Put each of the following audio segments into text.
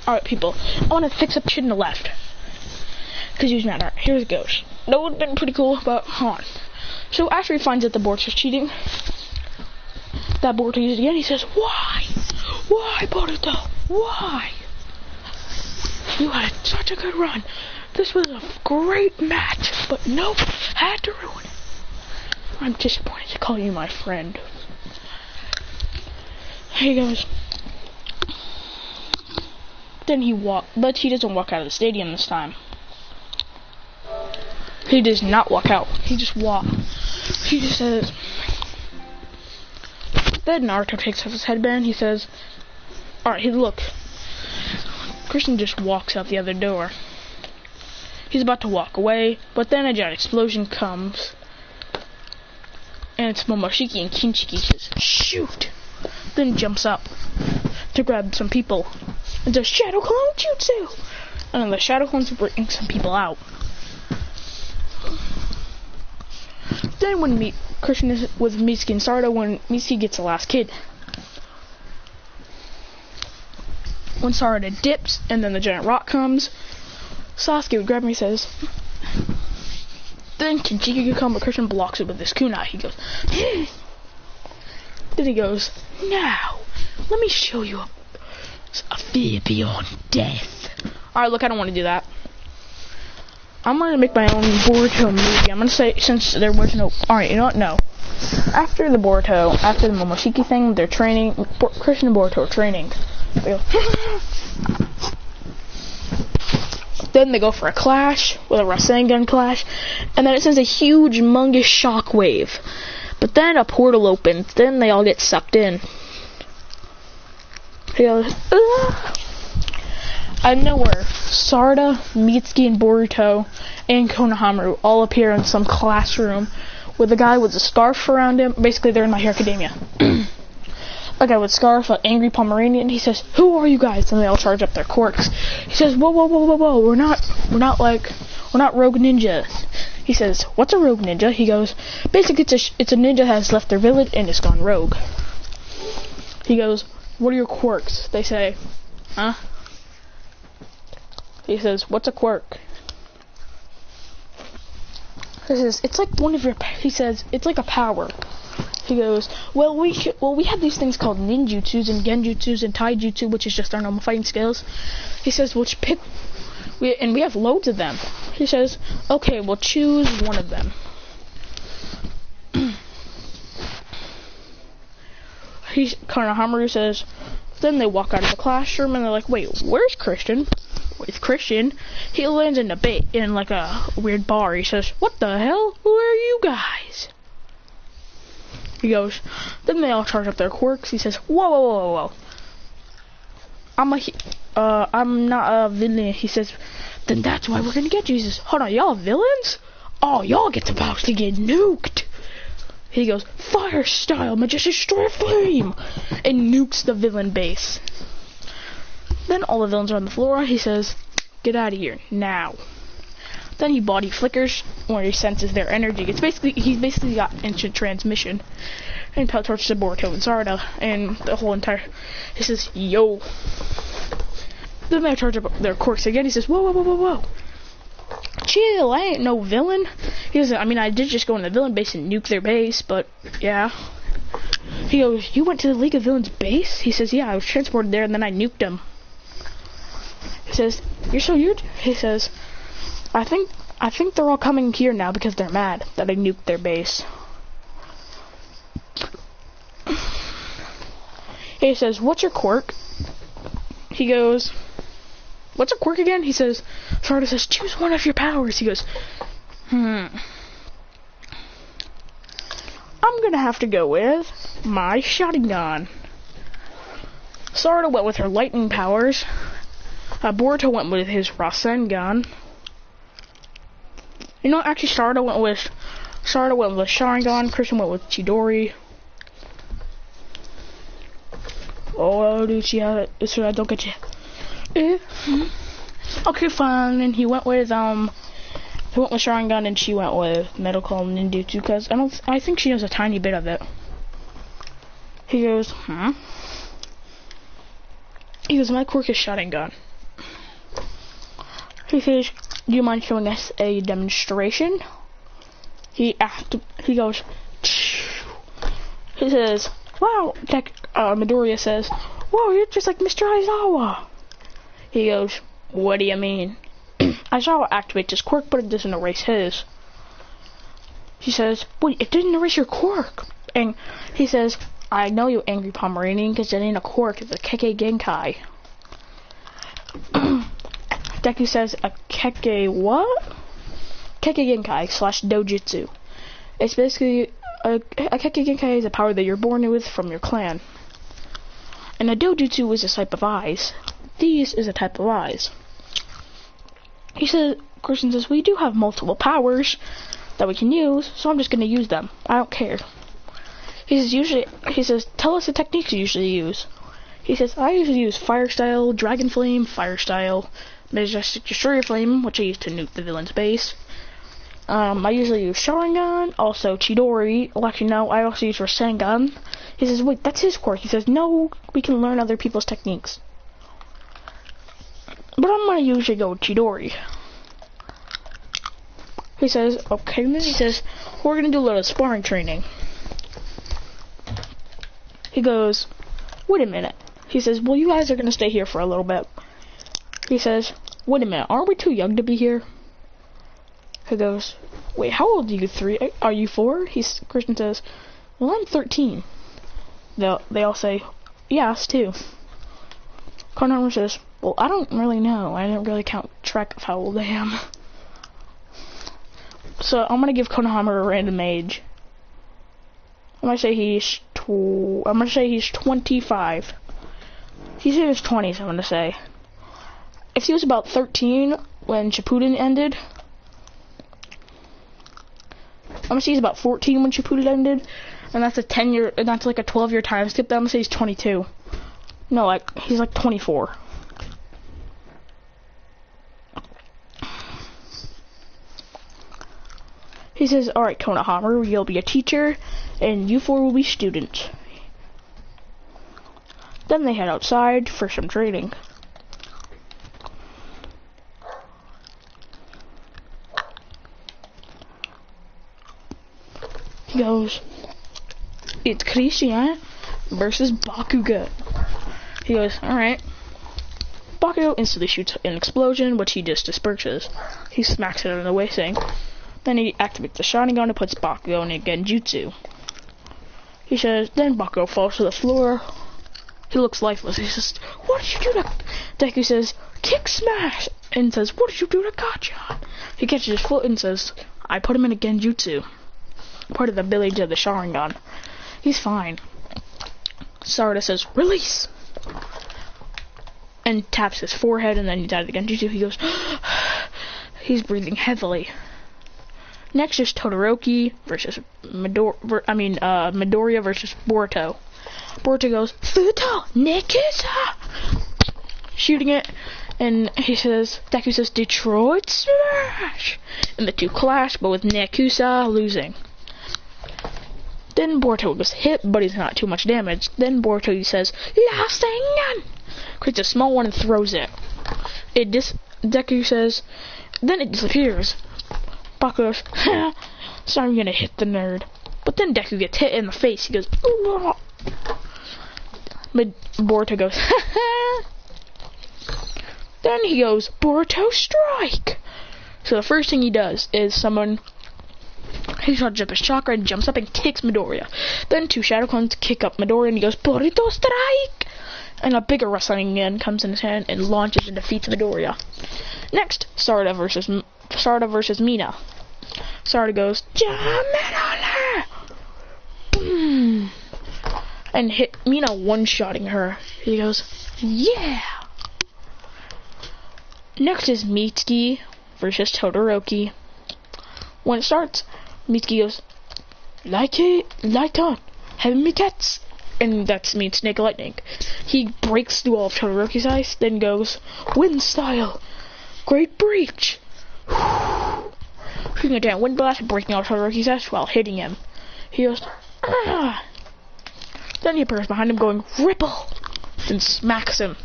Alright, people. I want to fix up shit in the left. Because he's mad. Alright, here it goes. That would have been pretty cool, but hold on. So after he finds out the Boruto's cheating, that Boruto uses it again, he says, why? Why, Boruto? Why? You had such a good run. This was a great match, but nope, had to ruin it. I'm disappointed to call you my friend. He goes. Then but he doesn't walk out of the stadium this time. He does not walk out. He just He just says. Then Naruto takes off his headband. He says, "Alright, look." Christian just walks out the other door. He's about to walk away, but then a giant explosion comes. And it's Momoshiki and Kinshiki says, shoot! Then jumps up to grab some people and does Shadow Clone Jutsu! And then the Shadow Clones bring some people out. Then when Christian is with Mitsuki and Sarada, when Mitsuki gets the last kid. When Sarada dips and then the giant rock comes, Sasuke would grab me and says, then Kinshiki could come, but Christian blocks it with this kunai. He goes, then he goes, now, let me show you a fear beyond death. Alright, look, I don't want to do that. I'm going to make my own Boruto movie. I'm going to say, since there was no, alright, you know what, no. After the Momoshiki thing, they're training, Christian and Boruto are training. They go, then they go for a clash, with a Rasengan clash, and then it sends a huge, humongous shockwave. But then a portal opens, then they all get sucked in. He goes, ugh. Out of nowhere, Sarada, Mitsuki, and Boruto, and Konohamaru all appear in some classroom with a guy with a scarf around him. Basically, they're in My Hero Academia. A guy with a scarf, an angry Pomeranian. He says, "Who are you guys?" And they all charge up their quirks. He says, "Whoa, whoa, whoa, whoa, whoa! We're not rogue ninjas." He says, "What's a rogue ninja?" He goes, "Basically, it's a ninja that has left their village and has gone rogue." He goes, "What are your quirks?" They say, "Huh?" He says, "What's a quirk?" He says, "It's like one of your." He says, "It's like a power." He goes, well, we have these things called ninjutsus and genjutsus and taijutsu, which is just our normal fighting skills. He says, "Well, we have loads of them." He says, "Okay, we'll choose one of them." Konohamaru says, then they walk out of the classroom and they're like, "Wait, where's Christian?" With Christian, he lands in like a weird bar. He says, "What the hell? Who are you guys?" He goes, then they all charge up their quirks. He says, "Whoa, whoa, whoa, whoa! I'm not a villain." He says, "Then that's why we're gonna get you." He says, "Hold on, y'all villains? Oh, y'all about to get nuked." He goes, "Fire style, Majestic Destroyer Flame," and nukes the villain base. Then all the villains are on the floor. He says, "Get out of here now." Then he body flickers, where he senses their energy. He's basically got instant transmission. And he torches to Boruto and Sarada, and the whole entire. He says, "Yo." Then they charge up their quirks again. He says, "Whoa, whoa, whoa, whoa, whoa! Chill, I ain't no villain." He goes, "I mean, I did just go in the villain base and nuke their base, but yeah." He goes, "You went to the League of Villains base?" He says, "Yeah, I was transported there and then I nuked them." He says, "You're so weird." He says, I think they're all coming here now because they're mad that I nuked their base." He says, "What's your quirk?" He goes, "What's a quirk again?" He says, Sarada says, "Choose one of your powers." He goes, I'm gonna have to go with my Sharingan. Sarada went with her lightning powers. Boruto went with his Rasengan. You know, actually, Sarada went with Sharingan. Christian went with Chidori. Oh, dude, she had it. So I don't get you. Okay, fine. And he went with Sharingan, and she went with Medical Ninjutsu because I think she knows a tiny bit of it. He goes, He goes, "My quirk is Sharingan." He says, do you mind showing us a demonstration? He goes, he says, wow, Midoriya says, whoa, you're just like Mr. Aizawa. He goes, what do you mean? Aizawa activates his quirk, but it doesn't erase his. He says, wait, it didn't erase your quirk. And he says, I know you angry Pomeranian, because it ain't a quirk, it's a Keke Genkai. Deku says, a Keke what? Keke Genkai / Dojutsu. It's basically, a Keke Genkai is a power that you're born with from your clan. And a Dojutsu is a type of eyes. These is a type of eyes. He says, Christian says, we do have multiple powers that we can use, so I'm just going to use them. I don't care. He says, tell us the techniques you usually use. He says, I usually use Fire Style, Dragon Flame, Fire Style, Majestic Destroyer Flame, which I use to nuke the villain's base. I usually use Sharingan, also Chidori. Well, actually, no, I also use Rasengan. He says, wait, that's his quirk. He says, no, we can learn other people's techniques. But I'm going to usually go with Chidori. He says, okay, then he says, we're going to do a little sparring training. He goes, wait a minute. He says, well, you guys are going to stay here for a little bit. He says, wait a minute, aren't we too young to be here? He goes, wait, how old are you? 3? Are you 4? Christian says, well, I'm 13. They all say, yeah, us too. Konohamaru says, well, I don't really know. I didn't really count track of how old I am. So I'm gonna give Konohamaru a random age. I'm gonna say he's 25. He's in his 20s. I'm gonna say. If he was about 13 when Shippuden ended, I'm gonna say he's about 14 when Shippuden ended, and that's a 10-year, and that's like a 12-year time skip. Then I'm gonna say he's 22. No, like he's like 24. He says, alright, Konohamaru, you'll be a teacher, and you 4 will be students. Then they head outside for some training. He goes, it's Christian versus Bakugo. He goes, alright. Bakugo instantly shoots an explosion, which he just disperses. He smacks it out of the way, saying, then he activates the Sharingan and puts Bakugo in a Genjutsu. He says, then Bakugo falls to the floor. He looks lifeless. He says, what did you do to... Deku says, kick smash! And says, what did you do to Gachan? He catches his foot and says, I put him in a Genjutsu. Part of the village of the Sharingan. He's fine. Sarada says, release! And taps his forehead, and then he's out of the Genjutsu. He goes, he's breathing heavily. Next is Todoroki versus Midoriya versus Boruto. Boruto goes, Futo Nekisa! Shooting it, and he says, Deku says, Detroit Smash! And the two clash, but with Nekusa losing. Then Boruto was hit, but he's not too much damage. Then Boruto says, Rasengan! Creates a small one and throws it. Deku says, then it disappears. Bakugo goes, so I'm gonna hit the nerd. But then Deku gets hit in the face. He goes, Ugh. But Boruto goes, Then he goes, Boruto strike! So the first thing he does is he charges up his chakra and jumps up and kicks Midoriya. Then 2 Shadow Clones kick up Midoriya and he goes, Boruto strike! And a bigger wrestling gun comes in his hand and launches and defeats Midoriya. Next, Sarada versus Mina. Sarada goes, Jaminale! Boom! And hit Mina one-shotting her. He goes, yeah! Next is Mitsuki versus Todoroki. When it starts, Mitsuki goes, light on, heavenly cats! And that means Snake Lightning. He breaks through all of Todoroki's ice, then goes, Wind Style! Great Breach! Shooting a giant wind blast, breaking out Todoroki's ice while hitting him. He goes, ah! Then he appears behind him going, Ripple! Then smacks him.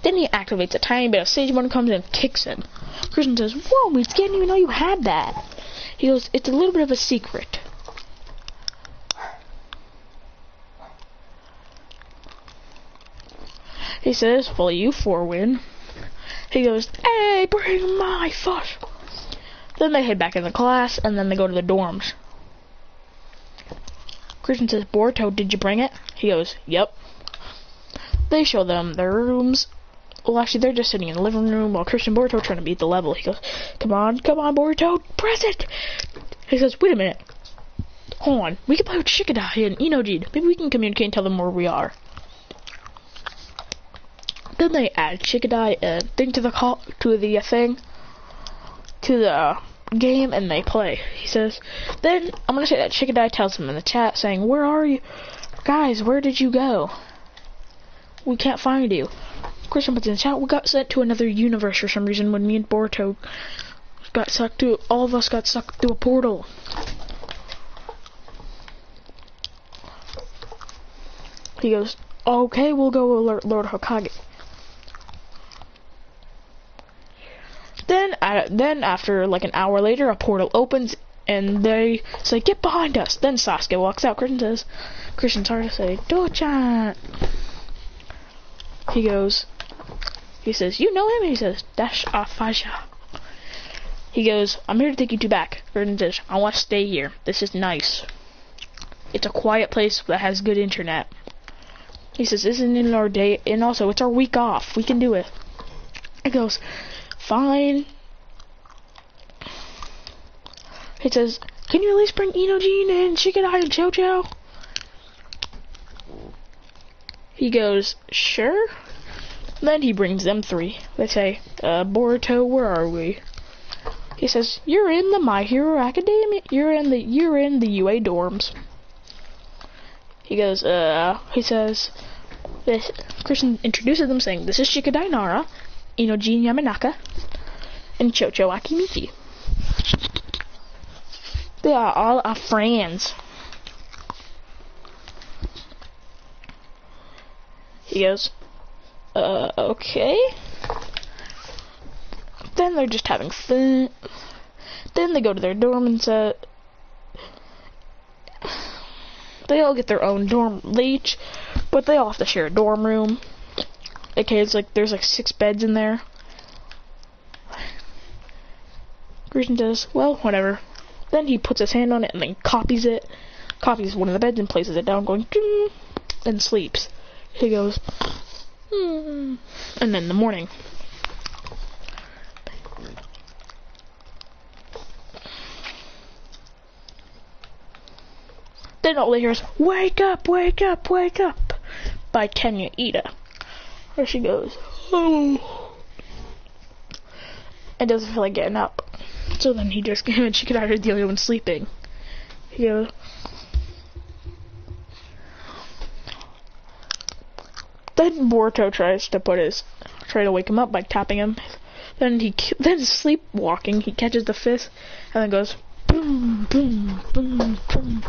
Then he activates a tiny bit of sage when it comes in and kicks him. Christian says, whoa, we didn't even know you had that. He goes, it's a little bit of a secret. He says, well, you four win. He goes, hey, bring my foot. Then they head back into class, and then they go to the dorms. Christian says, Boruto, did you bring it? He goes, yep. They show them their rooms. Well, actually, they're just sitting in the living room while Christian and Boruto are trying to beat the level. He goes, come on, Boruto, press it. He says, wait a minute. Hold on, we can play with Shikadai and Inojin. Maybe we can communicate and tell them where we are. Then they add Shikadai thing to the game, and they play. He says, then I'm gonna say that Shikadai tells him in the chat saying, where are you? Guys, where did you go? We can't find you. Christian puts in the chat, we got sent to another universe for some reason when me and Boruto got sucked through, all of us got sucked through a portal. He goes, okay, we'll go alert Lord Hokage. Then after like an hour later, a portal opens and they say, get behind us. Then Sasuke walks out. Christian's hard to say, Do-chan. He says, you know him? He says, Dash Afasha. He goes, I'm here to take you two back. Christian says, I want to stay here. This is nice. It's a quiet place that has good internet. He says, isn't it our day? And also, it's our week off. We can do it. He goes, fine. He says, can you at least bring Inojin and Shikadai and Chocho? He goes, sure. Then he brings them three. They say, Boruto, where are we? He says, you're in the My Hero Academia. You're in the UA dorms. He goes, he says, Christian introduces them saying, this is Shikadai Nara, Inojin Yamanaka, and Chocho Akimiki. They are all our friends. He goes, okay. Then they're just having fun. Then they go to their dorm and they all get their own dorm each, but they all have to share a dorm room. Okay, it's like there's like 6 beds in there. Christian says, well, whatever. Then he puts his hand on it and then copies one of the beds and places it down, going ding, and sleeps. He goes, and then in the morning. Then all they hear is, wake up, wake up, wake up, by Tenya Ida. Where she goes, oh, and doesn't feel like getting up. So then he just, him and Shikadai are the only one sleeping. He goes, then Boruto tries to wake him up by tapping him. Then sleepwalking, he catches the fist and then goes, boom, boom, boom, boom.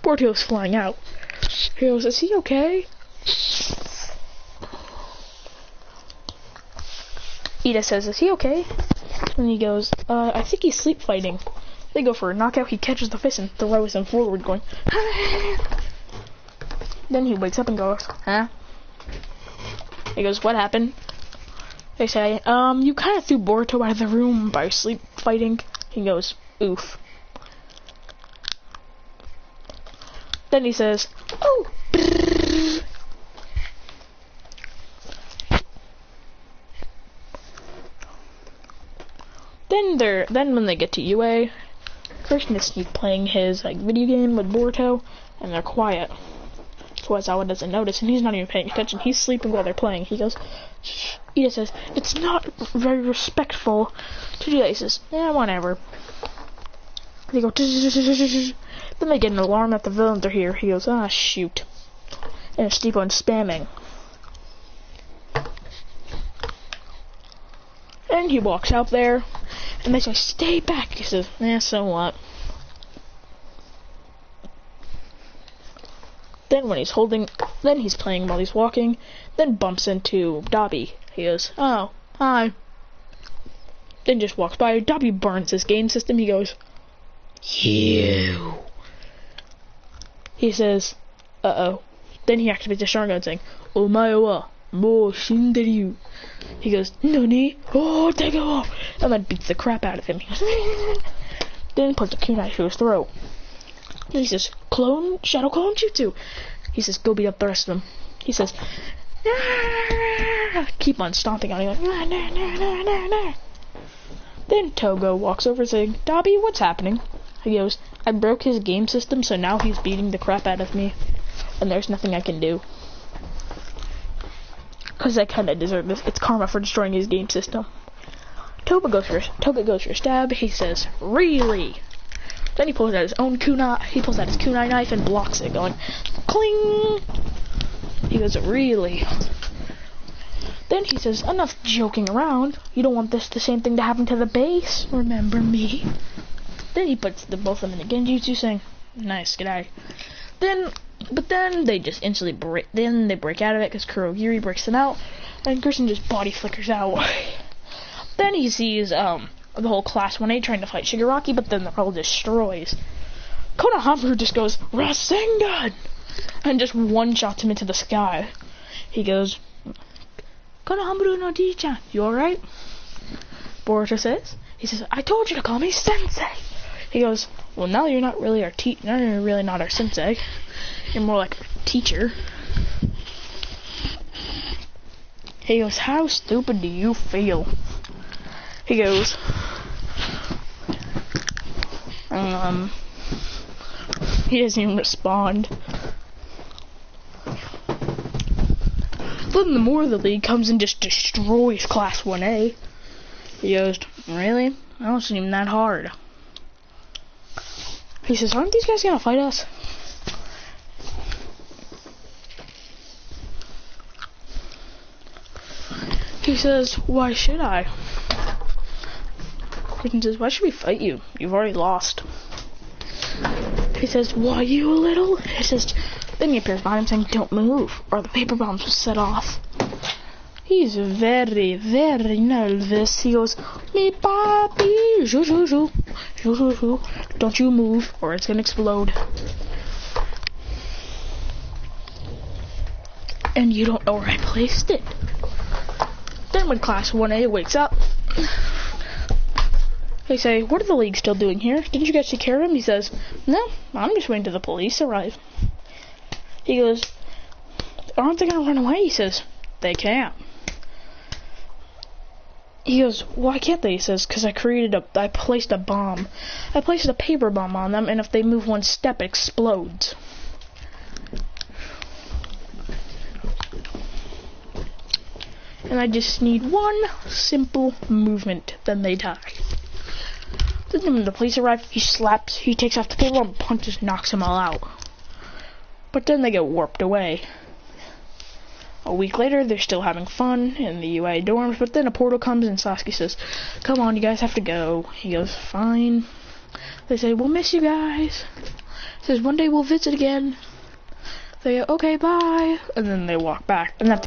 Boruto's flying out. He goes, is he okay? Ida says, is he okay? And he goes, I think he's sleep fighting. They go for a knockout, he catches the fist and throws him forward going, Then he wakes up and goes, huh? He goes, what happened? They say, you kind of threw Boruto out of the room by sleep fighting. He goes, oof. Then he says, oh, brrr. Then when they get to UA, Christian is playing his like video game with Boruto, and they're quiet. So Aizawa doesn't notice, and he's not even paying attention. He's sleeping while they're playing. He goes, shh. Ida says, it's not very respectful to do that. He says, yeah, whatever. They go, then they get an alarm that the villains are here. He goes, ah, shoot. And it's keep on spamming. And he walks out there, and they say, stay back. He says, eh, so what? Then when he's holding Then he's playing while he's walking, then bumps into Dobby. He goes, "Oh, hi." Then just walks by. Dobby burns his game system. He goes, "You." He says, "Uh-oh." Then he activates the Sharingan saying, "Omae wa mou shinderu." He goes, "Nani? Oh, take it off!" And then beats the crap out of him. He goes, then puts a kunai to his throat. Then he says, Shadow Clone Jutsu. He says, "Go beat up the rest of them." He says, "Ah!" Keep on stomping on him. Like, nah, nah, nah, nah, nah. Then Togo walks over saying, "Dobby, what's happening?" He goes, "I broke his game system, so now he's beating the crap out of me. And there's nothing I can do. Because I kind of deserve this. It's karma for destroying his game system." Toga goes for a stab. He says, "Really?" Then he pulls out his own kunai. He pulls out his kunai knife and blocks it, going, cling. He goes, "Really?" Then he says, "Enough joking around. You don't want the same thing to happen to the base. Remember me?" Then he puts both of them in the genjutsu, saying, "Nice, good eye." But then they just instantly break. Then they break out of it because Kurogiri breaks them out, and Gerson just body flickers out. Then he sees the whole Class 1A trying to fight Shigaraki, but then they're all destroys. Konohamaru just goes, "Rasengan!" and just one-shots him into the sky. He goes, "Konohamaru no D-chan, you alright?" Boruto says, "I told you to call me sensei." He goes, "Well, now you're not really now you're really not our sensei. You're more like a teacher." He goes, "How stupid do you feel?" He goes, he doesn't even respond. Then the more of the league comes and just destroys Class 1A. He goes, "Really? That wasn't even that hard." He says, "Aren't these guys gonna fight us?" He says, "Why should I?" He says, "Why should we fight you? You've already lost." He says, "Why, you little?" He says, then he appears behind him saying, "Don't move, or the paper bombs will set off." He's very, very nervous. He goes, "Me papi, ju. Don't you move, or it's gonna explode. And you don't know where I placed it." Then when Class 1A wakes up, they say, "What are the league still doing here? Didn't you guys take care of him?" He says, "No, I'm just waiting till the police arrive." He goes, "Aren't they gonna run away?" He says, "They can't." He goes, "Why can't they?" He says, "Because I placed a bomb. I placed a paper bomb on them, and if they move one step, it explodes." And I just need one simple movement, then they die. Then when the police arrive, he takes off the paper and punches, knocks them all out. But then they get warped away. A week later, they're still having fun in the UA dorms, but then a portal comes and Sasuke says, "Come on, you guys have to go." He goes, "Fine." They say, "We'll miss you guys." He says, "One day we'll visit again." They go, "Okay, bye." And then they walk back. And that's